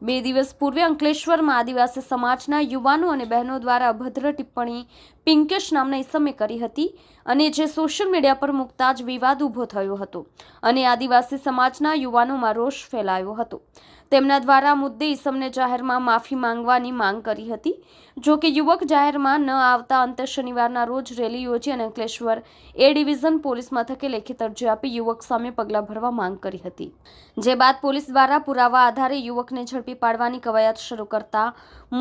2 દિવસ પૂર્વે અંકલેશ્વરમાં આદિવાસી સમાજના યુવાનો અને બહેનો દ્વારા અભદ્ર ટિપ્પણી પિંકેશ નામના ઈસમે કરી હતી અને જે સોશિયલ મીડિયા પર મૂકતા જ વિવાદ ઊભો થયો હતો અને આદિવાસી સમાજના યુવાનોમાં રોષ ફેલાયો હતો। તેમના દ્વારા મુદ્દે ઈસમને જાહેરમાં માફી માંગવાની માંગ કરી હતી। જો કે યુવક જાહેરમાં ન આવતા અંતે શનિવારના રોજ રેલી યોજી અને અંકલેશ્વર એ ડિવિઝન પોલીસ મથકે લેખિત અરજી આપી યુવક સામે પગલાં ભરવા માંગ કરી હતી, જે બાદ પોલીસ દ્વારા પુરાવા આધારે યુવકને ઝડપી પાડવાની કવાયત શરૂ કરતા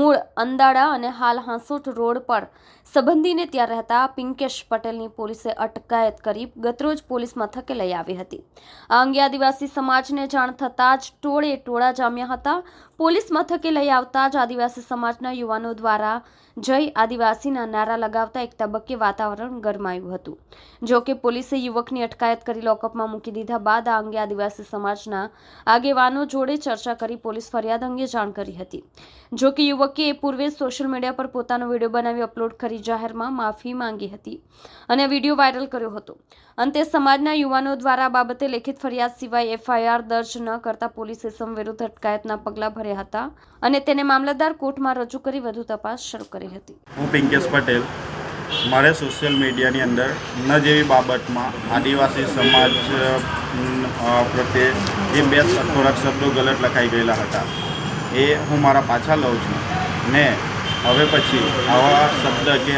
મૂળ અંદાડા અને હાલ હાંસોટ રોડ પર સંબંધીને ત્યાં રહેતા પિંકેશ પટેલની પોલીસે અટકાયત કરી ગતરોજ પોલીસ મથકે લઈ આવી હતી। આ અંગે આદિવાસી સમાજને જાણ થતાં જ ટોળે ટોળા જામ્યા હતા। પોલીસ મથકે લઈ આવતા જ આદિવાસી સમાજના યુવાનો દ્વારા જય આદિવાસીના નારા લગાવતા એક તબક્કે વાતાવરણ ગરમાયું હતું। જો કે પોલીસે યુવકની અટકાયત કરી લોકઅપમાં મૂકી દીધા બાદ આ અંગે આદિવાસી સમાજના આગેવાનો જોડે ચર્ચા કરી પોલીસ ફરિયાદ અંગે જાણ કરી હતી। જો કે યુવકે એ પૂર્વે સોશિયલ મીડિયા પર પોતાનો વિડીયો બનાવી અપલોડ કરી જાહેરમાં માફી માંગી હતી અને વિડીયો વાયરલ કર્યો હતો। અંતે સમાજના યુવાનો દ્વારા આ બાબતે લેખિત ફરિયાદ સિવાય FIR દર્જ ન કરતા પોલીસે ઈસમ વિરુદ્ધ અટકાયતના પગલાં ભર્યા હતા અને તેને મામલતદાર કોર્ટમાં રજૂ કરી વધુ તપાસ શરૂ કરી હતી। હું પિંકેશ પટેલ મારે સોશિયલ મીડિયાની અંદર ન જેવી બાબતમાં આદિવાસી સમાજ પ્રત્યે જે બે થોડાક શબ્દો ગલત લખાઈ ગયેલા હતા એ હું મારા પાછા લઉં છું ને હવે પછી આવા શબ્દ કે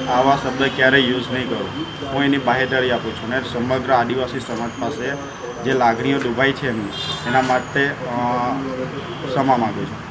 આવા શબ્દ ક્યારેય યુઝ નહીં કરું। હું એની બાહેધરી આપું છું ને સમગ્ર આદિવાસી સમાજ પાસે જે લાગણીઓ ડૂબાઈ છે એના માટે ક્ષમા માગું છું।